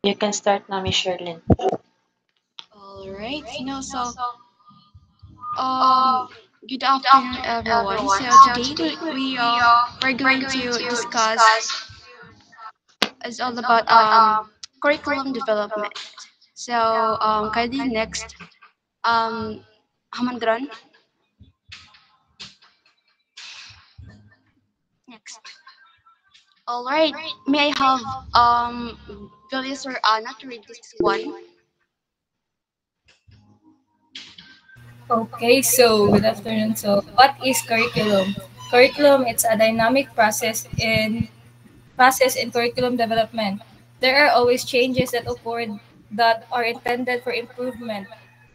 You can start now, Miss Sherlyn. All right. Um, good afternoon, everyone. So today we're going to discuss is all about curriculum development. So kindly next Hamandran next. All right. May I have Julius or Anna to read this one? Okay, so good afternoon. So, what is curriculum? Curriculum it's a dynamic process in curriculum development. There are always changes that occur that are intended for improvement.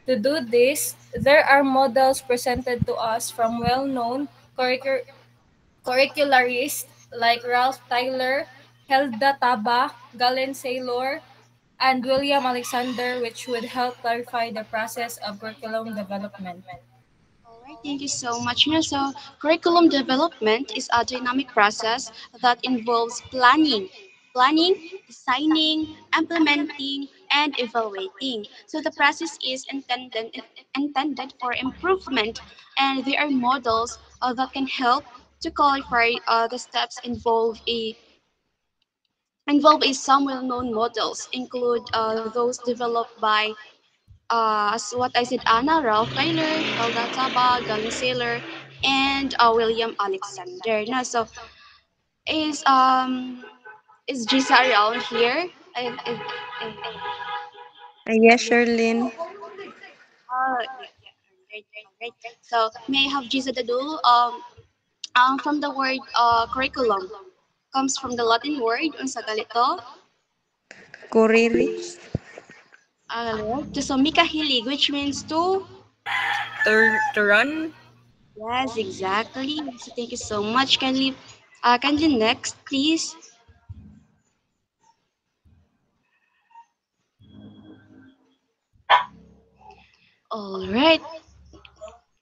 To do this, there are models presented to us from well-known curricularists like Ralph Tyler, Helda Taba, Galen Saylor, and William Alexander, which would help clarify the process of curriculum development. All right, thank you so much. Curriculum development is a dynamic process that involves planning, designing, implementing, and evaluating. So the process is intended for improvement, and there are models that can help to qualify the steps involved. Some well-known models include those developed by as what I said, Anna, Ralph Tyler, Helda Taba, Galen Saylor, and William Alexander. Is um is Gisa around here? I, Yes, Sherlyn. right. So may I have Gisa Dadul? From the word curriculum comes from the Latin word unsa galito? Kuriri. To so mikahilig, which means to. To run. Yes, exactly. So thank you so much. Kindly next, please. All right.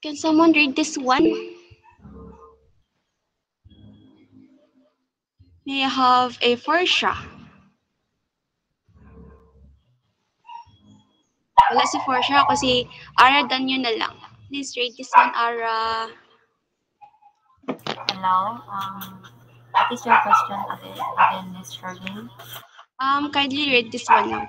Can someone read this one? May I have a Forsha? Wala si Forsha kasi Ara Danyo na lang. Please read this one, Ara. Hello. What is your question again, Miss Sherlyn? Kindly read this one now.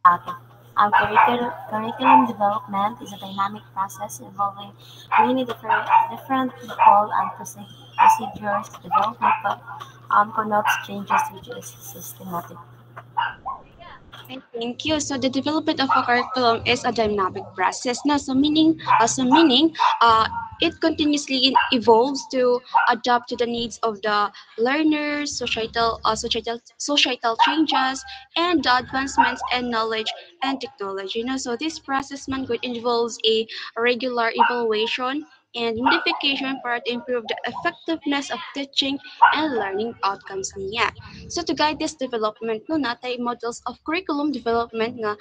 Okay. Curriculum development is a dynamic process involving many different people and procedures. Development connotes changes which is systematic. Okay, thank you. So the development of a curriculum is a dynamic process. Meaning, it continuously evolves to adapt to the needs of the learners, societal changes, and the advancements in knowledge and technology. So this process man good involves a regular evaluation and modification para to improve the effectiveness of teaching and learning outcomes niya. So to guide this development, no natay models of curriculum development nga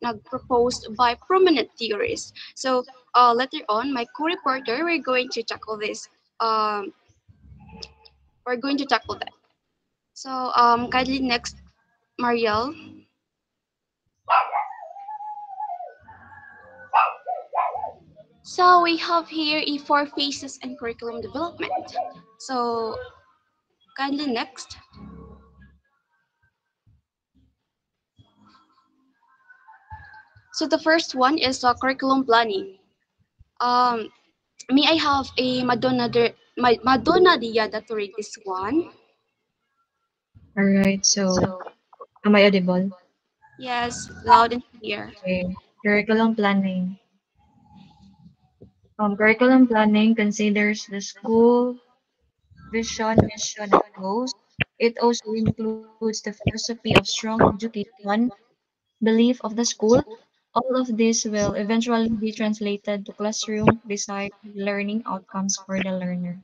nagproposed by prominent theorists. So later on, my co-reporter, Um, we're going to tackle that. So kindly next, Marielle. So we have here a four phases in curriculum development. So kindly next. So the first one is curriculum planning. Um, May I have a Madonna Diada to read this one? All right, so am I audible? Yes, loud and clear. Okay. Curriculum planning. Curriculum planning considers the school vision, mission, and goals. It also includes the philosophy of strong education, belief of the school. All of this will eventually be translated to classroom desired learning outcomes for the learner.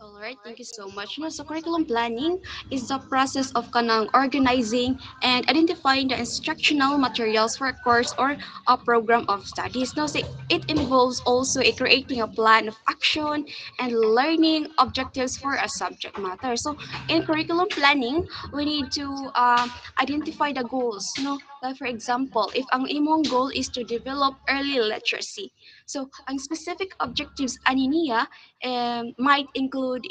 All right, thank you so much. No, so curriculum planning is the process of kanang organizing and identifying the instructional materials for a course or a program of studies. No, so it involves also a creating a plan of action and learning objectives for a subject matter. So in curriculum planning, we need to identify the goals. No, like for example, if ang imong goal is to develop early literacy, so ang specific objectives ani niya might include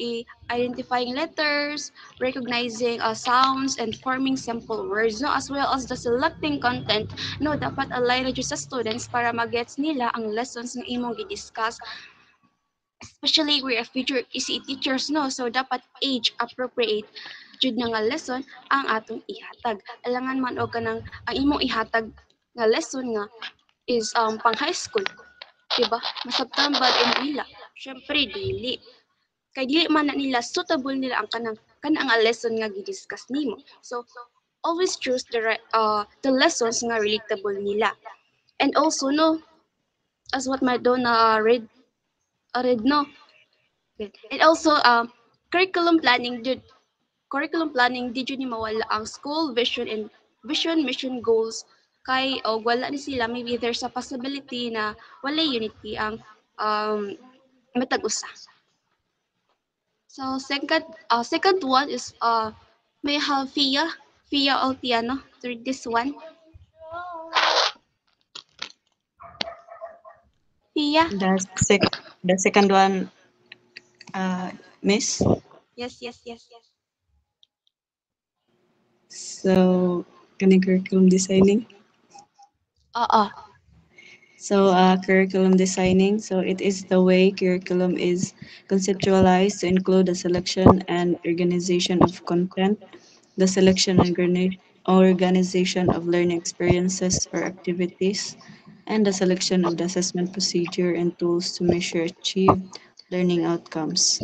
identifying letters, recognizing sounds, and forming simple words, no, as well as the selecting content, no, dapat align na sa students para magets nila ang lessons ng imong i-discuss, especially we are future ECE teachers, no, so dapat age appropriate jud na nga lesson ang atong ihatag. Alangan man og kanang ang imong ihatag nga lesson nga is pang high school, diba? Masabtan ba din nila? Syempre dili. Kay dili man na nila suitable nila ang kanang lesson nga gi-discuss nimo. So always choose the lessons nga relatable nila. And also no, as what Madonna read no. And also curriculum planning did yun ni mawala ang school vision mission goals kay o wala ni sila, maybe there's a possibility na wala unity ang matag usa. So second one is may have Fia Altiano to this one. Fia? The second one, Miss. Yes. So, curriculum designing. So, curriculum designing. So, it is the way curriculum is conceptualized to include the selection and organization of content, the selection and organization of learning experiences or activities, and the selection of the assessment procedure and tools to measure achieved learning outcomes.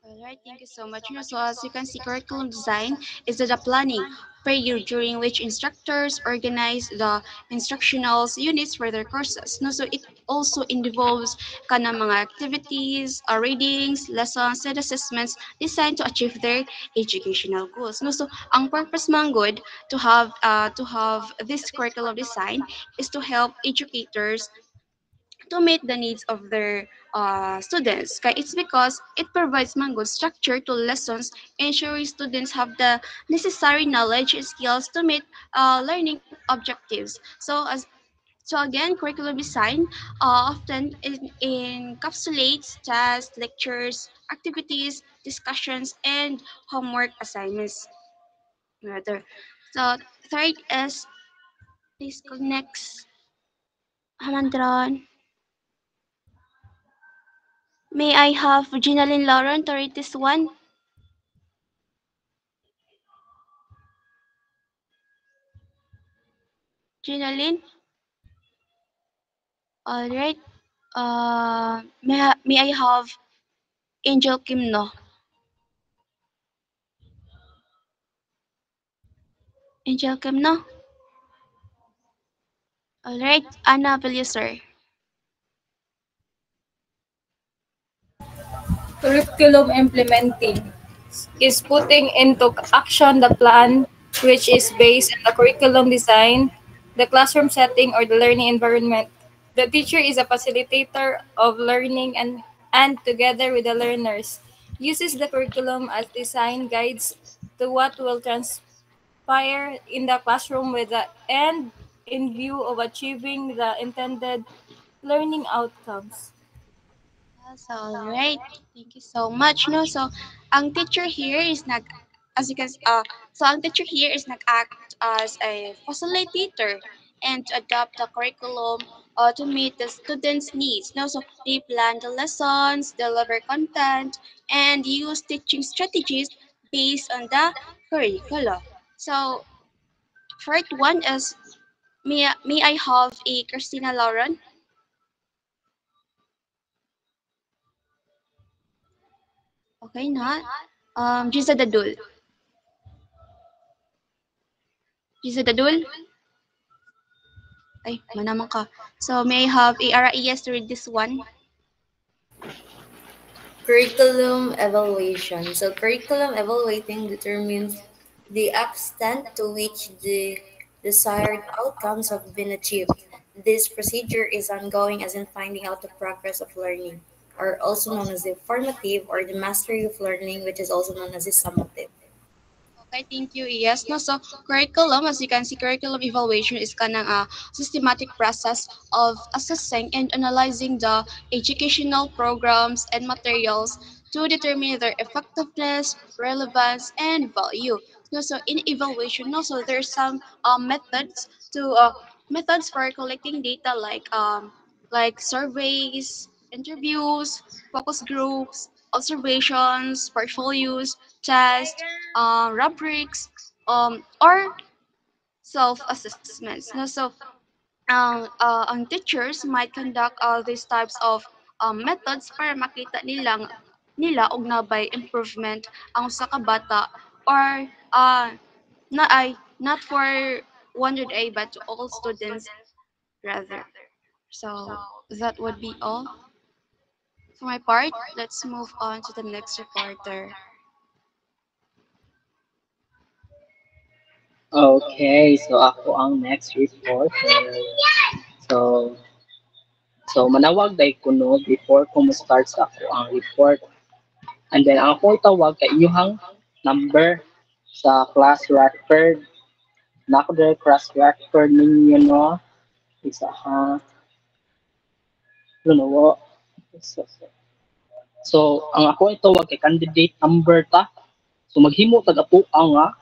Alright, thank you so much. You know, so as you can see, curriculum design is the planning period during which instructors organize the instructional units for their courses. No, so it also involves kana mga activities, readings, lessons, and assessments designed to achieve their educational goals. No, so ang purpose man good to have this curriculum design is to help educators to meet the needs of their students. Kaya it's because it provides man good structure to lessons, ensuring students have the necessary knowledge and skills to meet learning objectives. So again, curriculum design often encapsulates tasks, lectures, activities, discussions, and homework assignments. Rather. So third is please next. Hamandron. May I have Ginalyn Lauren to read this one? Ginalyn? Alright. May I have Angel Kim no? Angel Kim no? Alright. Anna Villasur. Curriculum implementing is putting into action the plan which is based on the curriculum design, the classroom setting, or the learning environment. The teacher is a facilitator of learning and together with the learners, uses the curriculum as design guides to what will transpire in the classroom with the end in view of achieving the intended learning outcomes. So, alright. Thank you so much. No, so ang teacher here is as you can so ang teacher here is nag-act as a facilitator and to adapt the curriculum to meet the students' needs. No, so they plan the lessons, deliver content, and use teaching strategies based on the curriculum. So, first one is may I have a Christina Lauren? Okay, not. Giza Dadul. Giza Dadul? Ay, manaman ka. So, may I have a RIS to read this one? Curriculum evaluation. So curriculum evaluating determines the extent to which the desired outcomes have been achieved. This procedure is ongoing as in finding out the progress of learning, or also known as the formative or the mastery of learning, which is also known as the summative. Okay, thank you. Yes, no. So curriculum, as you can see, curriculum evaluation is kanang a systematic process of assessing and analyzing the educational programs and materials to determine their effectiveness, relevance, and value. No, so in evaluation, also there's some methods to methods for collecting data like surveys, interviews, focus groups, observations, portfolios, tests, rubrics, or self-assessments. No? So, ang teachers might conduct all these types of methods para makita nila og nabay improvement ang usa ka bata or na ay not for 100A but to all students rather. So that would be all for my part. Let's move on to the next reporter. Okay, so ako ang next reporter. So, manawag day ko no before ko mo-start sa ako ang report. And then, ang ako itawag kay inyong number sa class record. Na ako dahil class record ninyo, no? Isa ha. Ano, so, ang ako itawag kay candidate number ta. So, maghimo tag-apo ang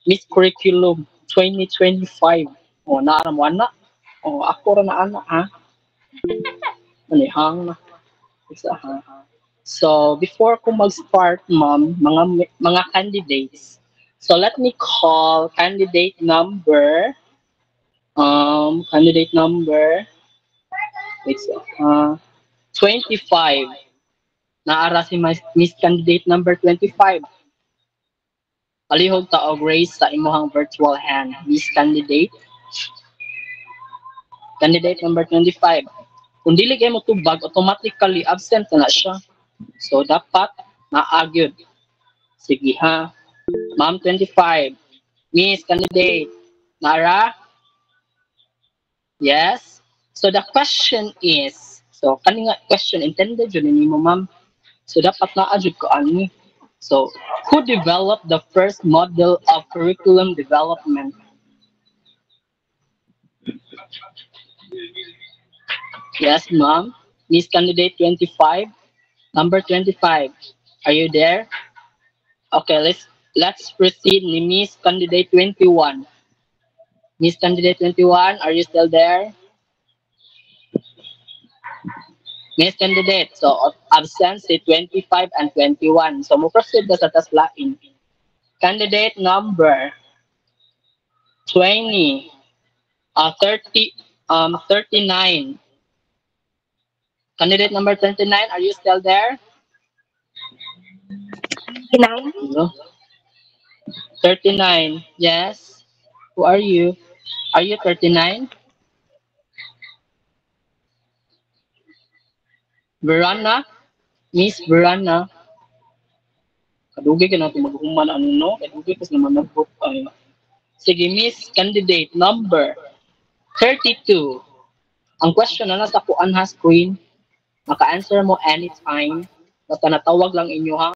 Miss Curriculum 2025. O, naaram mo na. O, ako ra na ana ha. Manihang na. Isa ha. So, before ko mag-start, ma'am, mga candidates. So, let me call candidate number, it's 25. Naara si Miss Candidate number 25. Palihog ta og raise sa imuhang virtual hand. Miss Candidate. Candidate number 25. Kung dili kayo mo tubag, automatically absent na siya. So, dapat na-agyod. Sige ha. Ma'am 25. Miss Candidate. Nara? Yes? So, the question is, so, kaninga question intended yun mo, ma'am. So, dapat na-agyod ko ani. So, who developed the first model of curriculum development? Yes, ma'am. Miss Candidate 25. Number 25. Are you there? Okay, let's proceed ni Miss Candidate 21. Miss Candidate 21, are you still there? Miss Candidate, so absent si 25 and 21. So mo proceed na sa taslain. Candidate number 39. Candidate number 39, are you still there? 39, yes. Who are you? Are you 39? Verana? Miss Verana? Kadugay ka natin maghuman ano no? Kadugay kasi naman nag-book ay. Sige, Miss Candidate number 32. Ang question na nasa kuan ha screen. Maka-answer mo anytime. Basta natawag lang inyo ha.